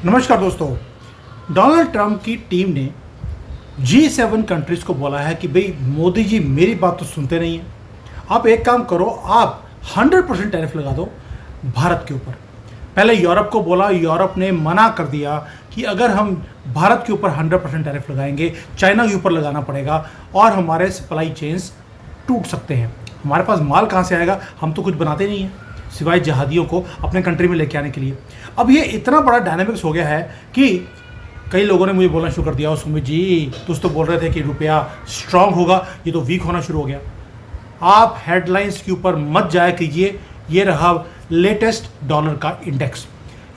नमस्कार दोस्तों। Donald Trump की टीम ने G7 कंट्रीज को बोला है कि भाई मोदी जी मेरी बात तो सुनते नहीं हैं। आप एक काम करो, आप 100% टैरिफ लगा दो भारत के ऊपर। पहले यूरोप को बोला, यूरोप ने मना कर दिया कि अगर हम भारत के ऊपर 100% टैरिफ लगाएंगे चाइना के ऊपर लगाना पड़ेगा और हमारे सप्लाई चेन्स टूट सकते हैं। हमारे पास माल कहाँ से आएगा? हम तो कुछ बनाते नहीं हैं सिवाय जहादियों को अपने कंट्री में लेके आने के लिए। अब ये इतना बड़ा डायनामिक्स हो गया है कि कई लोगों ने मुझे बोलना शुरू कर दिया, सुमित जी तुझ तो बोल रहे थे कि रुपया स्ट्रांग होगा, ये तो वीक होना शुरू हो गया। आप हेडलाइंस के ऊपर मत जाया कीजिए। ये रहा लेटेस्ट डॉलर का इंडेक्स।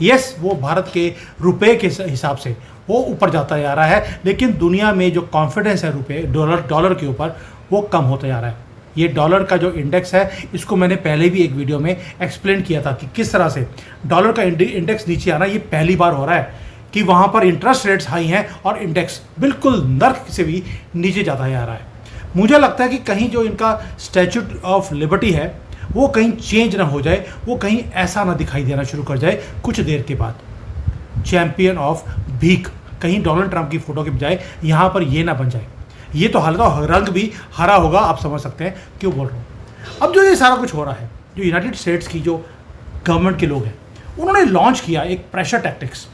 यस, वो भारत के रुपए के हिसाब से वो ऊपर जाता जा रहा है, लेकिन दुनिया में जो कॉन्फिडेंस है रुपए डॉलर के ऊपर वो कम होता जा रहा है। ये डॉलर का जो इंडेक्स है, इसको मैंने पहले भी एक वीडियो में एक्सप्लेन किया था कि किस तरह से डॉलर का इंडेक्स नीचे आना ये पहली बार हो रहा है कि वहाँ पर इंटरेस्ट रेट्स हाई हैं और इंडेक्स बिल्कुल नर्क से भी नीचे जाता जा रहा है। मुझे लगता है कि कहीं जो इनका स्टैच्यूट ऑफ लिबर्टी है वो कहीं चेंज ना हो जाए, वो कहीं ऐसा ना दिखाई देना शुरू कर जाए कुछ देर के बाद। चैंपियन ऑफ भीख कहीं डोनाल्ड ट्रंप की फोटो के बजाय यहाँ पर ये ना बन जाए। ये तो हाल रंग भी हरा होगा, आप समझ सकते हैं क्यों बोल रहा हूँ। अब जो ये सारा कुछ हो रहा है, जो यूनाइटेड स्टेट्स की जो गवर्नमेंट के लोग हैं उन्होंने लॉन्च किया एक प्रेशर टैक्टिक्स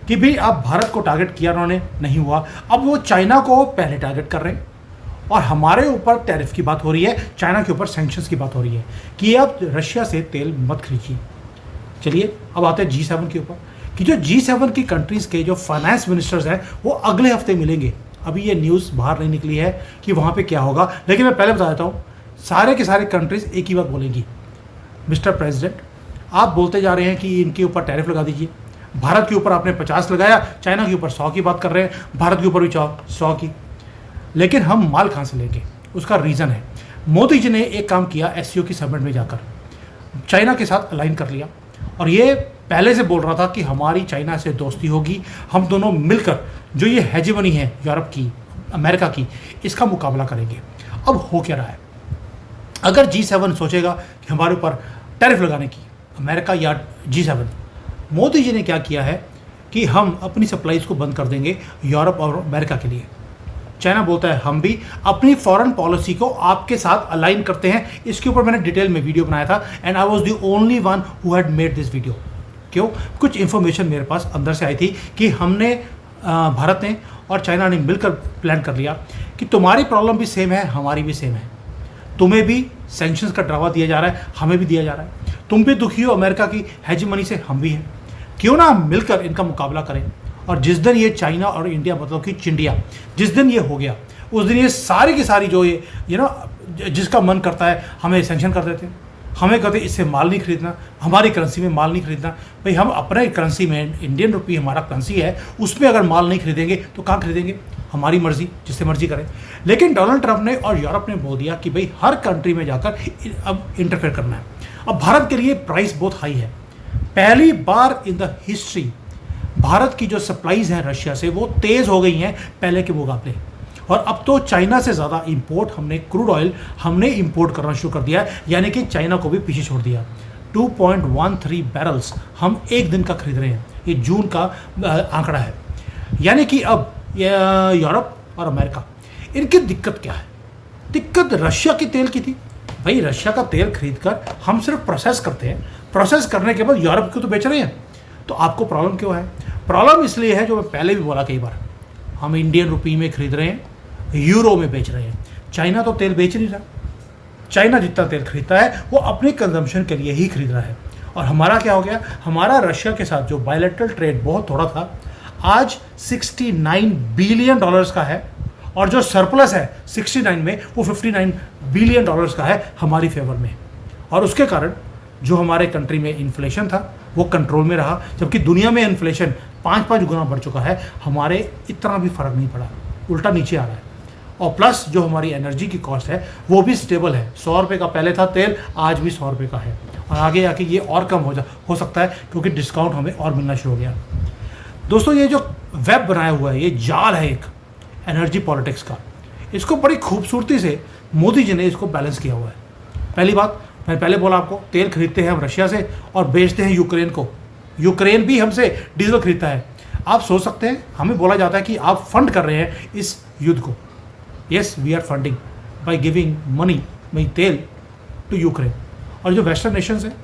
कि भाई आप भारत को टारगेट किया, उन्होंने नहीं हुआ, अब वो चाइना को पहले टारगेट कर रहे हैं और हमारे ऊपर टैरिफ की बात हो रही है, चाइना के ऊपर सैंक्शंस की बात हो रही है कि आप रशिया से तेल मत खरीदिए। चलिए अब आते हैं G7 के ऊपर कि जो G7 की कंट्रीज़ के जो फाइनेंस मिनिस्टर्स हैं वो अगले हफ्ते मिलेंगे। अभी ये न्यूज़ बाहर नहीं निकली है कि वहाँ पे क्या होगा, लेकिन मैं पहले बता देता हूँ, सारे के सारे कंट्रीज़ एक ही बात बोलेंगी, मिस्टर प्रेसिडेंट आप बोलते जा रहे हैं कि इनके ऊपर टैरिफ लगा दीजिए। भारत के ऊपर आपने 50 लगाया, चाइना के ऊपर 100 की बात कर रहे हैं, भारत के ऊपर भी 100 की, लेकिन हम माल कहाँ से लेंगे? उसका रीज़न है, मोदी जी ने एक काम किया, SCO की समिट में जाकर चाइना के साथ अलाइन कर लिया और ये पहले से बोल रहा था कि हमारी चाइना से दोस्ती होगी, हम दोनों मिलकर जो ये हेजेमनी है यूरोप की, अमेरिका की, इसका मुकाबला करेंगे। अब हो क्या रहा है, अगर G7 सोचेगा कि हमारे ऊपर टैरिफ लगाने की, अमेरिका या G7, मोदी जी ने क्या किया है कि हम अपनी सप्लाईज को बंद कर देंगे यूरोप और अमेरिका के लिए। चाइना बोलता है हम भी अपनी फॉरेन पॉलिसी को आपके साथ अलाइन करते हैं। इसके ऊपर मैंने डिटेल में वीडियो बनाया था and I was the only one who had made this video. क्यों? कुछ इन्फॉर्मेशन मेरे पास अंदर से आई थी कि हमने भारत ने और चाइना ने मिलकर प्लान कर लिया कि तुम्हारी प्रॉब्लम भी सेम है, हमारी भी सेम है, तुम्हें भी सैंक्शंस का ड्रावा दिया जा रहा है, हमें भी दिया जा रहा है, तुम भी दुखी हो अमेरिका की हेजेमनी से, हम भी हैं, क्यों ना हम मिलकर इनका मुकाबला करें। और जिस दिन ये चाइना और इंडिया मतलब कि चिंडिया, जिस दिन ये हो गया उस दिन ये सारी की सारी जो ये ना जिसका मन करता है हमें सैंक्शन कर देते हैं, हमें कहते इससे माल नहीं खरीदना, हमारी करेंसी में माल नहीं खरीदना। भाई हम अपने करेंसी में, इंडियन रुपी हमारा करेंसी है, उसमें अगर माल नहीं खरीदेंगे तो कहाँ खरीदेंगे? हमारी मर्जी, जिससे मर्जी करें। लेकिन डोनाल्ड ट्रंप ने और यूरोप ने बोल दिया कि भाई हर कंट्री में जाकर अब इंटरफेयर करना है। अब भारत के लिए प्राइस बहुत हाई है। पहली बार इन द हिस्ट्री भारत की जो सप्लाईज हैं रशिया से वो तेज़ हो गई हैं पहले के मुकाबले, और अब तो चाइना से ज़्यादा इंपोर्ट हमने क्रूड ऑयल हमने इंपोर्ट करना शुरू कर दिया है, यानी कि चाइना को भी पीछे छोड़ दिया। 2.13 बैरल्स हम एक दिन का खरीद रहे हैं, ये जून का आंकड़ा है। यानी कि अब यूरोप और अमेरिका, इनकी दिक्कत क्या है? दिक्कत रशिया के तेल की थी। भाई रशिया का तेल खरीद कर हम सिर्फ प्रोसेस करते हैं, प्रोसेस करने के बाद यूरोप को तो बेच रहे हैं, तो आपको प्रॉब्लम क्यों है? प्रॉब्लम इसलिए है, जो मैं पहले भी बोला कई बार, हम इंडियन रुपी में खरीद रहे हैं, यूरो में बेच रहे हैं। चाइना तो तेल बेच नहीं रहा। चाइना जितना तेल खरीदता है वो अपने कंजम्पशन के लिए ही खरीद रहा है। और हमारा क्या हो गया? हमारा रशिया के साथ जो बायलैटरल ट्रेड बहुत थोड़ा था, आज $69 बिलियन का है, और जो सरप्लस है 69 में वो $59 बिलियन का है हमारी फेवर में। और उसके कारण जो हमारे कंट्री में इन्फ्लेशन था वो कंट्रोल में रहा, जबकि दुनिया में इन्फ्लेशन 5 गुना बढ़ चुका है, हमारे इतना भी फर्क नहीं पड़ा, उल्टा नीचे आ रहा है। और प्लस जो हमारी एनर्जी की कॉस्ट है वो भी स्टेबल है। 100 रुपये का पहले था तेल, आज भी 100 रुपये का है, और आगे आके ये और कम हो सकता है क्योंकि डिस्काउंट हमें और मिलना शुरू हो गया। दोस्तों ये जो वेब बनाया हुआ है, ये जाल है एक एनर्जी पॉलिटिक्स का, इसको बड़ी खूबसूरती से मोदी जी ने इसको बैलेंस किया हुआ है। पहली बात, मैं पहले बोला आपको, तेल खरीदते हैं हम रशिया से और बेचते हैं यूक्रेन को। यूक्रेन भी हमसे डीजल खरीदता है। आप सोच सकते हैं, हमें बोला जाता है कि आप फंड कर रहे हैं इस युद्ध को। Yes, we are funding by giving money, by तेल टू यूक्रेन। और जो वेस्टर्न नेशंस हैं,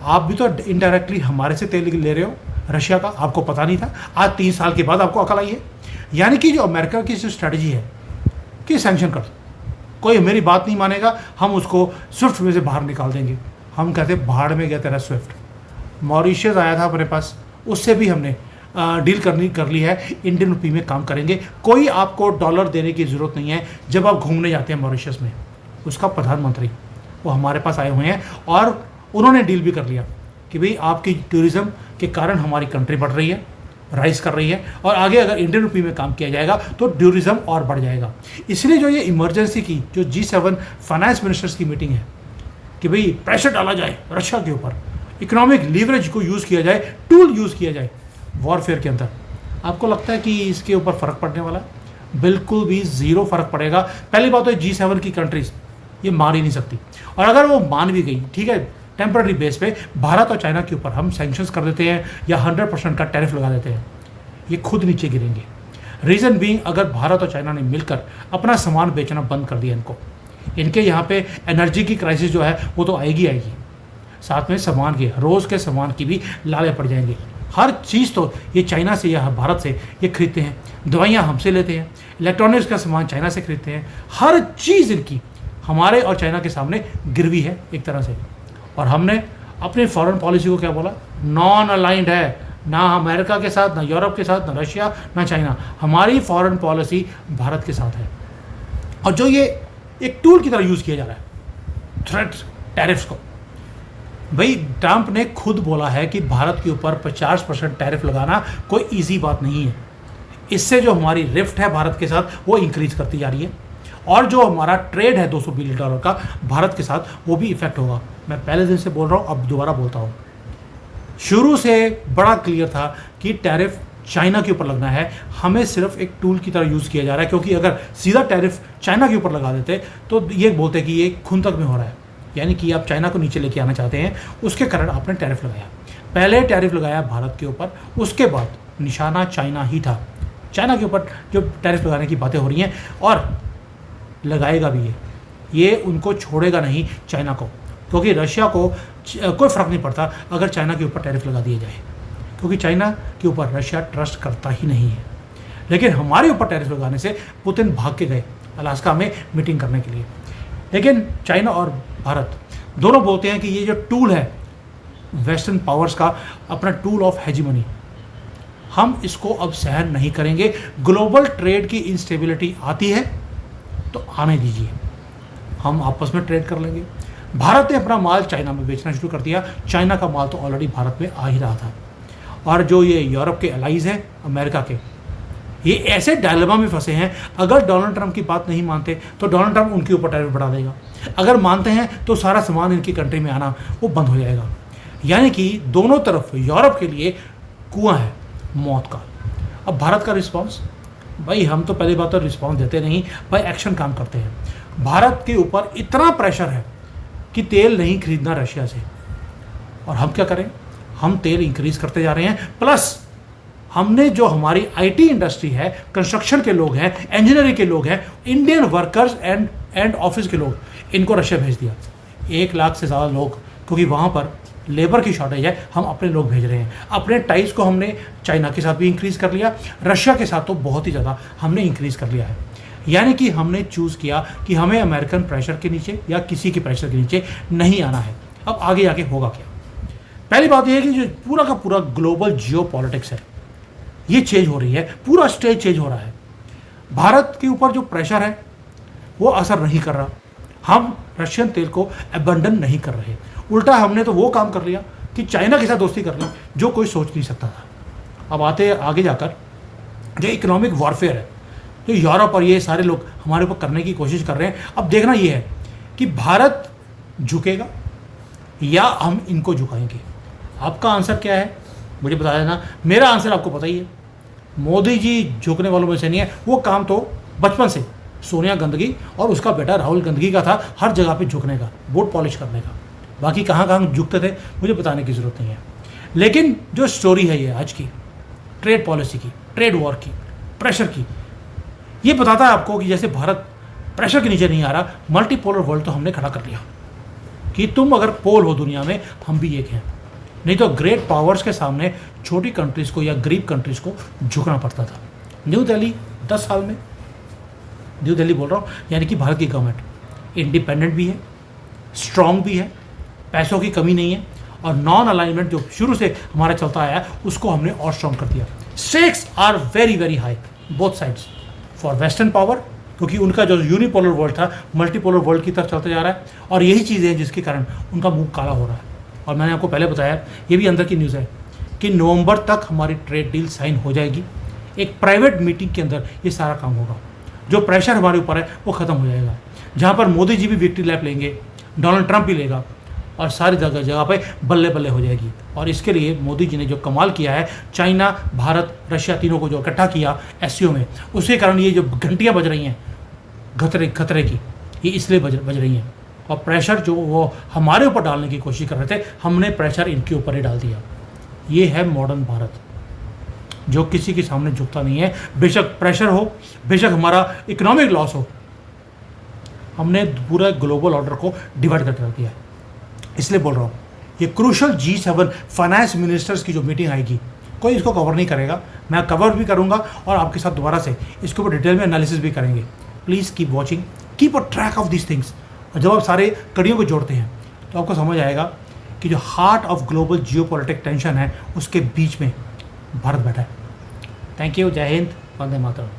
आप भी तो इनडायरेक्टली हमारे से तेल ले रहे हो रशिया का, आपको पता नहीं था, आज 3 साल के बाद आपको अकल आई है। यानी कि जो अमेरिका की जो स्ट्रेटजी है कि सैंक्शन कर, कोई मेरी बात नहीं मानेगा, हम उसको स्विफ्ट में से बाहर निकाल देंगे। हम कहते भाड़ में गया तेरा स्विफ्ट। मॉरिशस आया था अपने पास, उससे भी हमने डील कर ली है, इंडियन रुपी में काम करेंगे, कोई आपको डॉलर देने की ज़रूरत नहीं है। जब आप घूमने जाते हैं मॉरिशस में, उसका प्रधानमंत्री वो हमारे पास आए हुए हैं और उन्होंने डील भी कर लिया कि भाई आपकी टूरिज़्म के कारण हमारी कंट्री बढ़ रही है, राइज कर रही है, और आगे अगर इंडियन रुपी में काम किया जाएगा तो टूरिज़्म और बढ़ जाएगा। इसलिए जो ये इमरजेंसी की जो G7 फाइनेंस मिनिस्टर्स की मीटिंग है कि भाई प्रेशर डाला जाए रशिया के ऊपर, इकोनॉमिक लीवरेज को यूज़ किया जाए, टूल यूज़ किया जाए वॉरफेयर के अंदर। आपको लगता है कि इसके ऊपर फ़र्क पड़ने वाला है? बिल्कुल भी ज़ीरो फ़र्क पड़ेगा। पहली बात तो G7 की कंट्रीज़ ये मान ही नहीं सकती, और अगर वो मान भी गई, ठीक है, टेम्पररी बेस पे भारत और चाइना के ऊपर हम सैंक्शंस कर देते हैं या 100% का टैरिफ लगा देते हैं, ये खुद नीचे गिरेंगे। रीज़न बीइंग, अगर भारत और चाइना ने मिलकर अपना सामान बेचना बंद कर दिया, इनके यहाँ पे एनर्जी की क्राइसिस जो है वो तो आएगी, साथ में सामान के, रोज़ के सामान की भी लाले पड़ जाएंगे। हर चीज़ तो ये चाइना से या भारत से ये खरीदते हैं, दवाइयाँ हमसे लेते हैं, इलेक्ट्रॉनिक्स का सामान चाइना से खरीदते हैं, हर चीज़ इनकी हमारे और चाइना के सामने गिरवी है एक तरह से। और हमने अपनी फॉरेन पॉलिसी को क्या बोला? नॉन अलाइंड है, ना अमेरिका के साथ, ना यूरोप के साथ, ना रशिया, ना चाइना। हमारी फॉरेन पॉलिसी भारत के साथ है। और जो ये एक टूल की तरह यूज़ किया जा रहा है थ्रेट टैरिफ्स को, भाई ट्रंप ने खुद बोला है कि भारत के ऊपर 50% टैरिफ लगाना कोई इजी बात नहीं है। इससे जो हमारी रिफ्ट है भारत के साथ वो इंक्रीज करती जा रही है, और जो हमारा ट्रेड है $200 बिलियन का भारत के साथ, वो भी इफेक्ट होगा। मैं पहले दिन से बोल रहा हूँ, अब दोबारा बोलता हूँ, शुरू से बड़ा क्लियर था कि टैरिफ चाइना के ऊपर लगना है। हमें सिर्फ एक टूल की तरह यूज़ किया जा रहा है, क्योंकि अगर सीधा टैरिफ चाइना के ऊपर लगा देते तो ये बोलते कि ये खून तक में हो रहा है, यानी कि आप चाइना को नीचे लेके आना चाहते हैं, उसके कारण आपने टैरिफ लगाया। पहले टैरिफ लगाया भारत के ऊपर, उसके बाद निशाना चाइना ही था। चाइना के ऊपर जो टैरिफ लगाने की बातें हो रही हैं, और लगाएगा भी ये उनको छोड़ेगा नहीं चाइना को, क्योंकि रशिया को कोई फ़र्क नहीं पड़ता अगर चाइना के ऊपर टैरिफ लगा दिया जाए, क्योंकि चाइना के ऊपर रशिया ट्रस्ट करता ही नहीं है। लेकिन हमारे ऊपर टैरिफ लगाने से पुतिन भाग के गए अलास्का में मीटिंग करने के लिए। लेकिन चाइना और भारत दोनों बोलते हैं कि ये जो टूल है वेस्टर्न पावर्स का, अपना टूल ऑफ हेजिमनी, हम इसको अब सहन नहीं करेंगे। ग्लोबल ट्रेड की इंस्टेबिलिटी आती है तो आने दीजिए, हम आपस में ट्रेड कर लेंगे। भारत ने अपना माल चाइना में बेचना शुरू कर दिया, चाइना का माल तो ऑलरेडी भारत में आ ही रहा था। और जो ये यूरोप के एलाइज हैं अमेरिका के, ये ऐसे डायलेमा में फंसे हैं, अगर डोनाल्ड ट्रंप की बात नहीं मानते तो डोनाल्ड ट्रंप उनके ऊपर टैरिफ बढ़ा देगा, अगर मानते हैं तो सारा सामान इनकी कंट्री में आना वो बंद हो जाएगा। यानी कि दोनों तरफ यूरोप के लिए कुआं है मौत का। अब भारत का रिस्पॉन्स, भाई हम तो पहली बात तो रिस्पॉन्स देते नहीं, भाई एक्शन काम करते हैं। भारत के ऊपर इतना प्रेशर है कि तेल नहीं खरीदना रशिया से, और हम क्या करें? हम तेल इंक्रीज करते जा रहे हैं, प्लस हमने जो हमारी आईटी इंडस्ट्री है, कंस्ट्रक्शन के लोग हैं, इंजीनियरिंग के लोग हैं, इंडियन वर्कर्स एंड ऑफिस के लोग, इनको रशिया भेज दिया। 1 लाख से ज़्यादा लोग, क्योंकि वहाँ पर लेबर की शॉर्टेज है, हम अपने लोग भेज रहे हैं। अपने टाइज को हमने चाइना के साथ भी इंक्रीज़ कर लिया, रशिया के साथ तो बहुत ही ज़्यादा हमने इंक्रीज़ कर लिया है। यानी कि हमने चूज़ किया कि हमें अमेरिकन प्रेशर के नीचे या किसी के प्रेशर के नीचे नहीं आना है। अब आगे आके होगा क्या? पहली बात यह है कि जो पूरा का पूरा ग्लोबल जियो पॉलिटिक्स है, ये चेंज हो रही है, पूरा स्टेज चेंज हो रहा है। भारत के ऊपर जो प्रेशर है वो असर नहीं कर रहा, हम रशियन तेल को अबंडन नहीं कर रहे, उल्टा हमने तो वो काम कर लिया कि चाइना के साथ दोस्ती कर ली जो कोई सोच नहीं सकता था। अब आगे जाकर जो इकोनॉमिक वॉरफेयर है, जो यूरोप और ये सारे लोग हमारे ऊपर करने की कोशिश कर रहे हैं, अब देखना ये है कि भारत झुकेगा या हम इनको झुकाएंगे। आपका आंसर क्या है मुझे बता देना। मेरा आंसर आपको पता ही है, मोदी जी झुकने वालों में से नहीं है। वो काम तो बचपन से सोनिया गांधी और उसका बेटा राहुल गांधी का था, हर जगह पे झुकने का, वोट पॉलिश करने का। बाकी कहाँ कहाँ झुकते थे मुझे बताने की ज़रूरत नहीं है। लेकिन जो स्टोरी है ये आज की, ट्रेड पॉलिसी की, ट्रेड वॉर की, प्रेशर की। ये बताता है आपको कि जैसे भारत प्रेशर के नीचे नहीं आ रहा, मल्टीपोलर वर्ल्ड तो हमने खड़ा कर लिया कि तुम अगर पोल हो दुनिया में, हम भी एक हैं। नहीं तो ग्रेट पावर्स के सामने छोटी कंट्रीज़ को या गरीब कंट्रीज़ को झुकना पड़ता था। न्यू दिल्ली 10 साल में, न्यू दिल्ली बोल रहा हूँ, यानी कि भारत की गवर्नमेंट इंडिपेंडेंट भी है, स्ट्रांग भी है, पैसों की कमी नहीं है, और नॉन अलाइनमेंट जो शुरू से हमारा चलता आया है उसको हमने और स्ट्रांग कर दिया। Stakes are very very high both sides for western power, क्योंकि उनका जो यूनिपोलर वर्ल्ड था मल्टीपोलर वर्ल्ड की तरफ चलता जा रहा है, और यही चीज़ें हैं जिसके कारण उनका मुंह काला हो रहा है। और मैंने आपको पहले बताया, ये भी अंदर की न्यूज़ है कि नवंबर तक हमारी ट्रेड डील साइन हो जाएगी। एक प्राइवेट मीटिंग के अंदर ये सारा काम होगा। जो प्रेशर हमारे ऊपर है वो ख़त्म हो जाएगा, जहाँ पर मोदी जी भी विक्ट्री लैप लेंगे, डोनाल्ड ट्रंप भी लेगा, और सारी जगह जगह पे बल्ले बल्ले हो जाएगी। और इसके लिए मोदी जी ने जो कमाल किया है, चाइना, भारत, रशिया तीनों को जो इकट्ठा किया एससीओ में, उसके कारण ये जो घंटियाँ बज रही हैं खतरे की, ये इसलिए बज रही हैं। और प्रेशर जो वो हमारे ऊपर डालने की कोशिश कर रहे थे, हमने प्रेशर इनके ऊपर ही डाल दिया। ये है मॉडर्न भारत, जो किसी के सामने झुकता नहीं है। बेशक प्रेशर हो, बेशक हमारा इकोनॉमिक लॉस हो, हमने पूरा ग्लोबल ऑर्डर को डिवाइड करके रख दिया है। इसलिए बोल रहा हूँ, ये क्रूशल G7 फाइनेंस मिनिस्टर्स की जो मीटिंग आएगी, कोई इसको कवर नहीं करेगा, मैं कवर भी करूँगा और आपके साथ दोबारा से इसके ऊपर डिटेल में एनालिसिस भी करेंगे। Please keep watching, keep a track of this things. और जब आप सारे कड़ियों को जोड़ते हैं तो आपको समझ आएगा कि जो heart of global geopolitic tension है, उसके बीच में भारत बैठा है। थैंक यू, जय हिंद, वंदे मातरम।